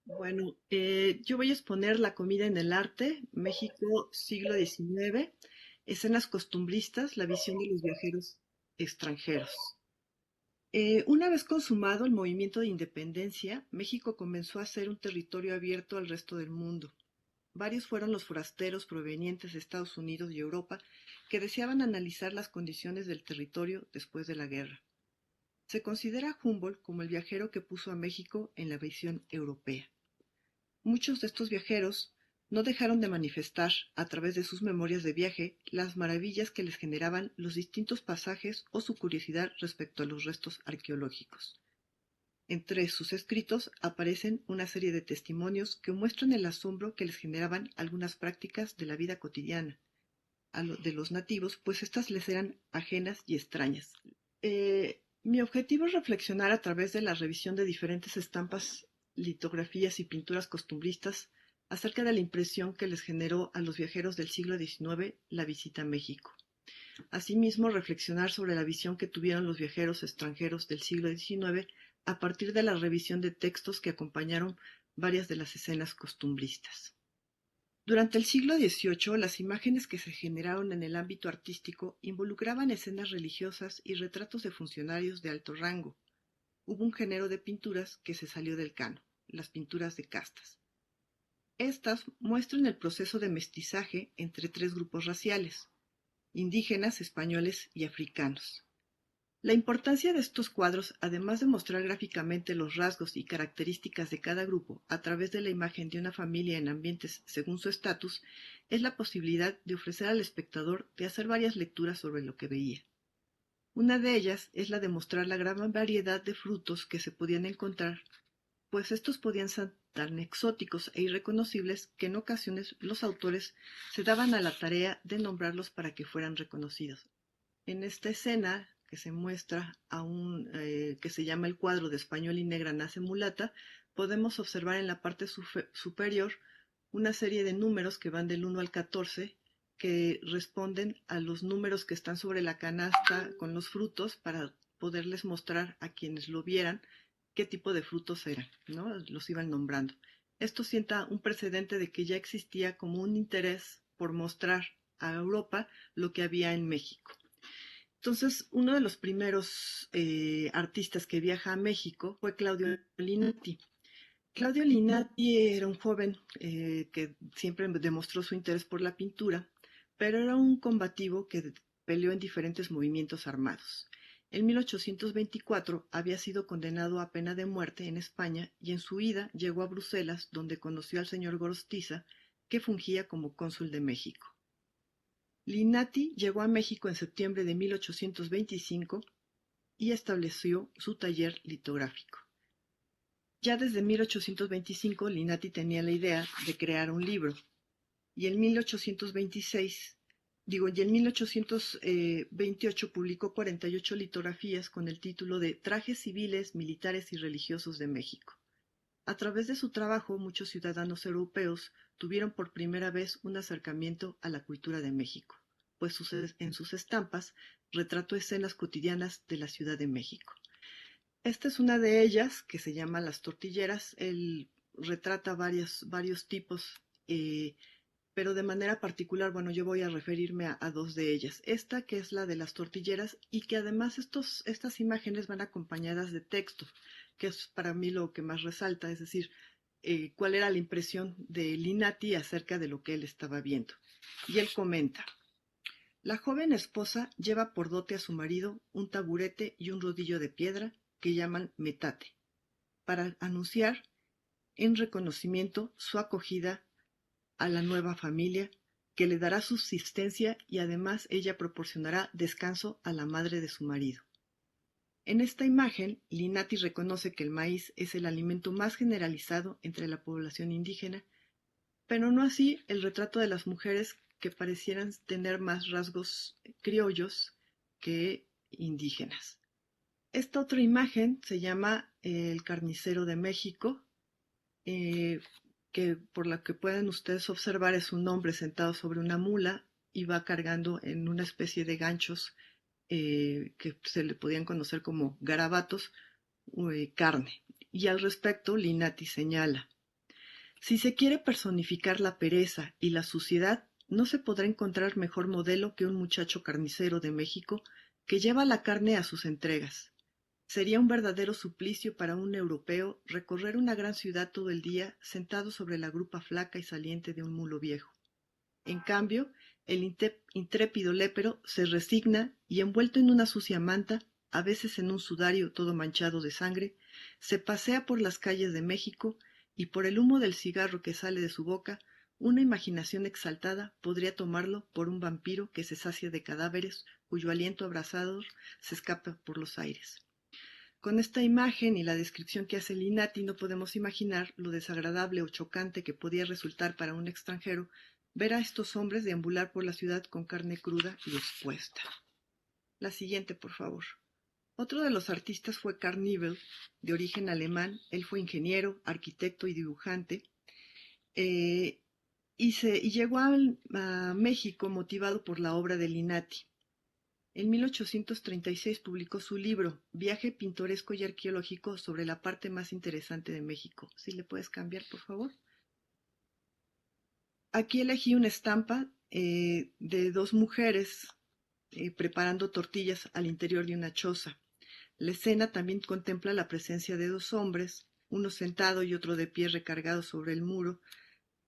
Bueno, yo voy a exponer La comida en el arte, México, siglo XIX, escenas costumbristas, la visión de los viajeros extranjeros. Una vez consumado el movimiento de independencia, México comenzó a ser un territorio abierto al resto del mundo. Varios fueron los forasteros provenientes de Estados Unidos y Europa que deseaban analizar las condiciones del territorio después de la guerra. Se considera a Humboldt como el viajero que puso a México en la visión europea. Muchos de estos viajeros no dejaron de manifestar, a través de sus memorias de viaje, las maravillas que les generaban los distintos pasajes o su curiosidad respecto a los restos arqueológicos. Entre sus escritos aparecen una serie de testimonios que muestran el asombro que les generaban algunas prácticas de la vida cotidiana de los nativos, pues éstas les eran ajenas y extrañas. Mi objetivo es reflexionar a través de la revisión de diferentes estampas, litografías y pinturas costumbristas acerca de la impresión que les generó a los viajeros del siglo XIX la visita a México. Asimismo, reflexionar sobre la visión que tuvieron los viajeros extranjeros del siglo XIX a partir de la revisión de textos que acompañaron varias de las escenas costumbristas. Durante el siglo XVIII, las imágenes que se generaron en el ámbito artístico involucraban escenas religiosas y retratos de funcionarios de alto rango. Hubo un género de pinturas que se salió del canon, las pinturas de castas. Estas muestran el proceso de mestizaje entre tres grupos raciales: indígenas, españoles y africanos. La importancia de estos cuadros, además de mostrar gráficamente los rasgos y características de cada grupo a través de la imagen de una familia en ambientes según su estatus, es la posibilidad de ofrecer al espectador de hacer varias lecturas sobre lo que veía. Una de ellas es la de mostrar la gran variedad de frutos que se podían encontrar, pues estos podían ser tan exóticos e irreconocibles que en ocasiones los autores se daban a la tarea de nombrarlos para que fueran reconocidos. En esta escena que se muestra que se llama el cuadro de Español y negra nace mulata, podemos observar en la parte superior una serie de números que van del 1 al 14 que responden a los números que están sobre la canasta con los frutos para poderles mostrar a quienes lo vieran qué tipo de frutos eran, ¿no? Los iban nombrando. Esto sienta un precedente de que ya existía como un interés por mostrar a Europa lo que había en México. Entonces, uno de los primeros artistas que viaja a México fue Claudio Linati. Claudio Linati era un joven que siempre demostró su interés por la pintura, pero era un combativo que peleó en diferentes movimientos armados. En 1824 había sido condenado a pena de muerte en España y en su ida llegó a Bruselas, donde conoció al señor Gorostiza, que fungía como cónsul de México. Linati llegó a México en septiembre de 1825 y estableció su taller litográfico. Ya desde 1825 Linati tenía la idea de crear un libro y en 1828 publicó 48 litografías con el título de Trajes civiles, militares y religiosos de México. A través de su trabajo, muchos ciudadanos europeos tuvieron por primera vez un acercamiento a la cultura de México, pues en sus estampas retrató escenas cotidianas de la Ciudad de México. Esta es una de ellas, que se llama Las Tortilleras. Él retrata varios tipos, pero de manera particular, bueno, yo voy a referirme a dos de ellas. Esta, que es la de las tortilleras, y que además estas imágenes van acompañadas de texto, que es para mí lo que más resalta, es decir, cuál era la impresión de Linati acerca de lo que él estaba viendo. Y él comenta: la joven esposa lleva por dote a su marido un taburete y un rodillo de piedra que llaman metate, para anunciar en reconocimiento su acogida a la nueva familia, que le dará subsistencia y además ella proporcionará descanso a la madre de su marido. En esta imagen, Linati reconoce que el maíz es el alimento más generalizado entre la población indígena, pero no así el retrato de las mujeres, que parecieran tener más rasgos criollos que indígenas. Esta otra imagen se llama El carnicero de México, eh, que por la que pueden ustedes observar es un hombre sentado sobre una mula y va cargando en una especie de ganchos que se le podían conocer como garabatos, carne. Y al respecto, Linati señala: Si se quiere personificar la pereza y la suciedad, no se podrá encontrar mejor modelo que un muchacho carnicero de México que lleva la carne a sus entregas. Sería un verdadero suplicio para un europeo recorrer una gran ciudad todo el día sentado sobre la grupa flaca y saliente de un mulo viejo. En cambio, el intrépido lépero se resigna y, envuelto en una sucia manta, a veces en un sudario todo manchado de sangre, se pasea por las calles de México y, por el humo del cigarro que sale de su boca, una imaginación exaltada podría tomarlo por un vampiro que se sacia de cadáveres cuyo aliento abrasador se escapa por los aires. Con esta imagen y la descripción que hace Linati no podemos imaginar lo desagradable o chocante que podía resultar para un extranjero ver a estos hombres deambular por la ciudad con carne cruda y expuesta. La siguiente, por favor. Otro de los artistas fue Carl Nibel, de origen alemán. Él fue ingeniero, arquitecto y dibujante. Y llegó a México motivado por la obra de Linati. En 1836 publicó su libro Viaje pintoresco y arqueológico sobre la parte más interesante de México. ¿Sí le puedes cambiar, por favor? Aquí elegí una estampa de dos mujeres preparando tortillas al interior de una choza. La escena también contempla la presencia de dos hombres, uno sentado y otro de pie recargado sobre el muro,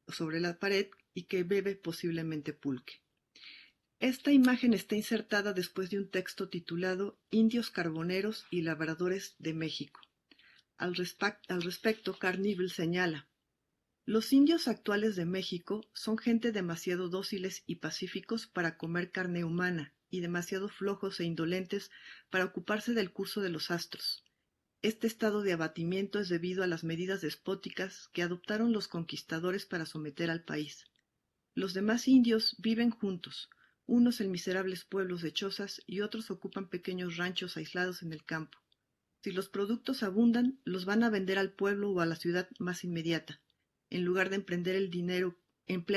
sobre la pared, y que bebe posiblemente pulque. Esta imagen está insertada después de un texto titulado Indios carboneros y labradores de México. Al respecto, Carl Nibel señala: los indios actuales de México son gente demasiado dóciles y pacíficos para comer carne humana y demasiado flojos e indolentes para ocuparse del curso de los astros. Este estado de abatimiento es debido a las medidas despóticas que adoptaron los conquistadores para someter al país. Los demás indios viven juntos, unos en miserables pueblos de chozas y otros ocupan pequeños ranchos aislados en el campo. Si los productos abundan, los van a vender al pueblo o a la ciudad más inmediata. En lugar de emplear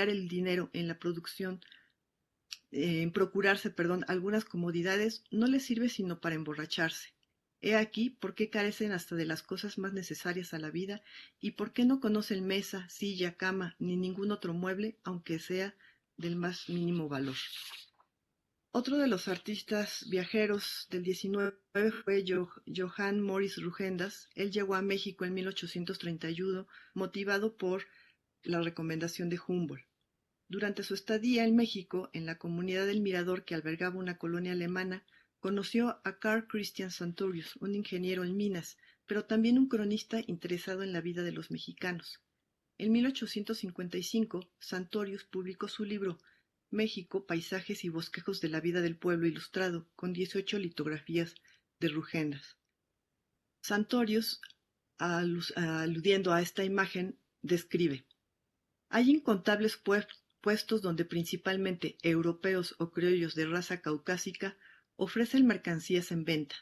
el dinero en la producción, en procurarse, algunas comodidades, no les sirve sino para emborracharse. He aquí por qué carecen hasta de las cosas más necesarias a la vida y por qué no conocen mesa, silla, cama, ni ningún otro mueble, aunque sea del más mínimo valor. Otro de los artistas viajeros del XIX fue Johann Moritz Rugendas. Él llegó a México en 1831, motivado por la recomendación de Humboldt. Durante su estadía en México, en la comunidad del Mirador que albergaba una colonia alemana, conoció a Carl Christian Santorius, un ingeniero en minas, pero también un cronista interesado en la vida de los mexicanos. En 1855, Santorius publicó su libro México, paisajes y bosquejos de la vida del pueblo ilustrado, con 18 litografías de Rugendas. Santorius, aludiendo a esta imagen, describe: hay incontables puestos donde principalmente europeos o criollos de raza caucásica ofrecen mercancías en venta.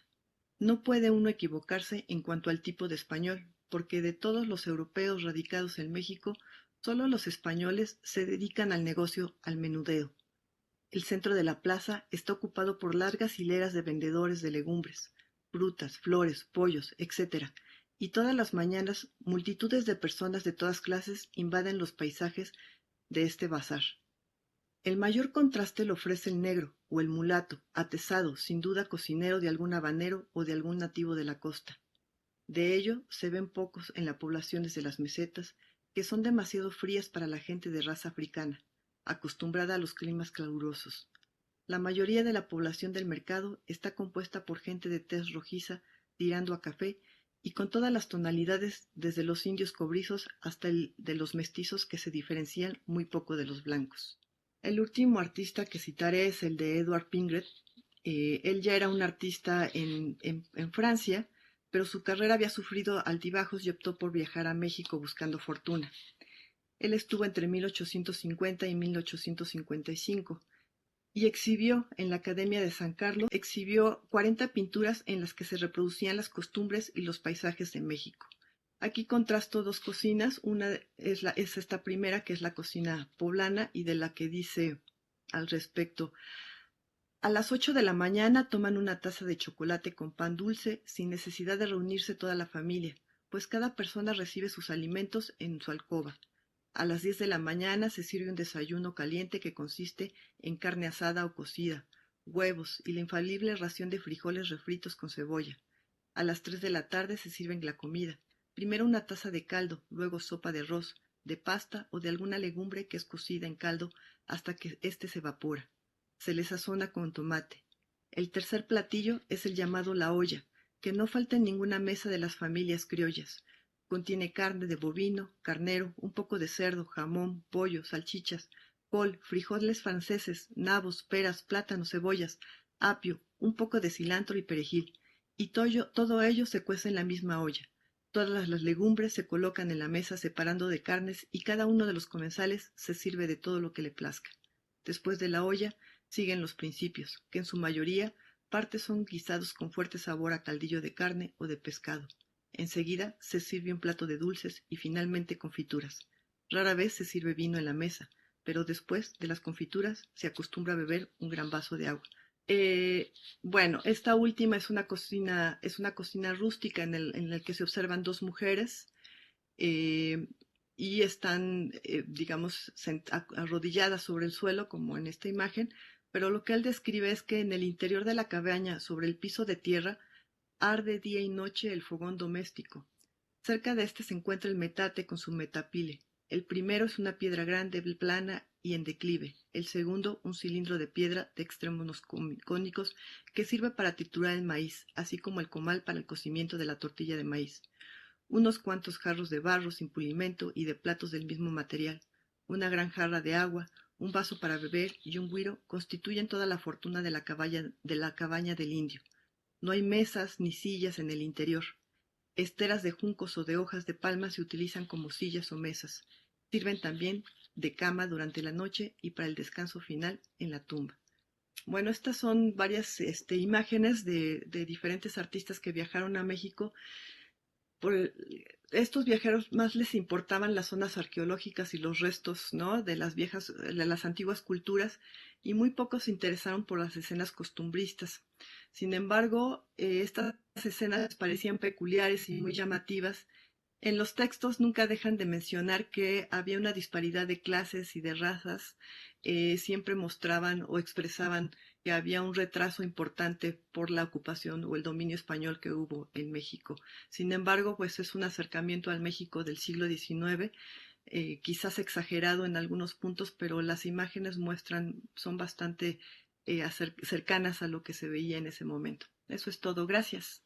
No puede uno equivocarse en cuanto al tipo de español, porque de todos los europeos radicados en México, solo los españoles se dedican al negocio al menudeo. El centro de la plaza está ocupado por largas hileras de vendedores de legumbres, frutas, flores, pollos, etc., y todas las mañanas multitudes de personas de todas clases invaden los paisajes de este bazar. El mayor contraste lo ofrece el negro o el mulato, atezado, sin duda cocinero de algún habanero o de algún nativo de la costa. De ello se ven pocos en las poblaciones de las mesetas, que son demasiado frías para la gente de raza africana, acostumbrada a los climas calurosos. La mayoría de la población del mercado está compuesta por gente de tez rojiza tirando a café y con todas las tonalidades, desde los indios cobrizos hasta el de los mestizos, que se diferencian muy poco de los blancos. El último artista que citaré es el de Edward Pingret. Él ya era un artista en Francia, pero su carrera había sufrido altibajos y optó por viajar a México buscando fortuna. Él estuvo entre 1850 y 1855 y exhibió en la Academia de San Carlos, exhibió 40 pinturas en las que se reproducían las costumbres y los paisajes de México. Aquí contrasto dos cocinas, una es esta primera, que es la cocina poblana, y de la que dice al respecto: a las 8 de la mañana toman una taza de chocolate con pan dulce sin necesidad de reunirse toda la familia, pues cada persona recibe sus alimentos en su alcoba. A las 10 de la mañana se sirve un desayuno caliente que consiste en carne asada o cocida, huevos y la infalible ración de frijoles refritos con cebolla. A las 3 de la tarde se sirven la comida. Primero una taza de caldo, luego sopa de arroz, de pasta o de alguna legumbre que es cocida en caldo hasta que éste se evapora. Se le sazona con tomate. El tercer platillo es el llamado la olla, que no falta en ninguna mesa de las familias criollas. Contiene carne de bovino, carnero, un poco de cerdo, jamón, pollo, salchichas, col, frijoles franceses, nabos, peras, plátanos, cebollas, apio, un poco de cilantro y perejil, y todo ello se cuece en la misma olla. Todas las legumbres se colocan en la mesa separando de carnes y cada uno de los comensales se sirve de todo lo que le plazca. Después de la olla siguen los principios, que en su mayoría partes son guisados con fuerte sabor a caldillo de carne o de pescado. Enseguida se sirve un plato de dulces y finalmente confituras. Rara vez se sirve vino en la mesa, pero después de las confituras se acostumbra a beber un gran vaso de agua. Eh, bueno, esta última es una cocina rústica en el que se observan dos mujeres eh, y están, digamos, arrodilladas sobre el suelo, como en esta imagen, pero lo que él describe es que en el interior de la cabaña, sobre el piso de tierra, arde día y noche el fogón doméstico. Cerca de este se encuentra el metate con su metapile. El primero es una piedra grande, plana y en declive. El segundo, un cilindro de piedra de extremos cónicos que sirve para triturar el maíz, así como el comal para el cocimiento de la tortilla de maíz. Unos cuantos jarros de barro sin pulimento y de platos del mismo material. Una gran jarra de agua, un vaso para beber y un güiro constituyen toda la fortuna de la cabaña del indio. No hay mesas ni sillas en el interior. Esteras de juncos o de hojas de palma se utilizan como sillas o mesas. Sirven también de cama durante la noche y para el descanso final en la tumba. Bueno, estas son varias imágenes de diferentes artistas que viajaron a México. Por estos viajeros más les importaban las zonas arqueológicas y los restos, ¿no?, de las antiguas culturas, y muy pocos se interesaron por las escenas costumbristas. Sin embargo, estas escenas parecían peculiares y muy llamativas. En los textos nunca dejan de mencionar que había una disparidad de clases y de razas. Siempre mostraban o expresaban que había un retraso importante por la ocupación o el dominio español que hubo en México. Sin embargo, pues es un acercamiento al México del siglo XIX, quizás exagerado en algunos puntos, pero las imágenes son bastante cercanas a lo que se veía en ese momento. Eso es todo. Gracias.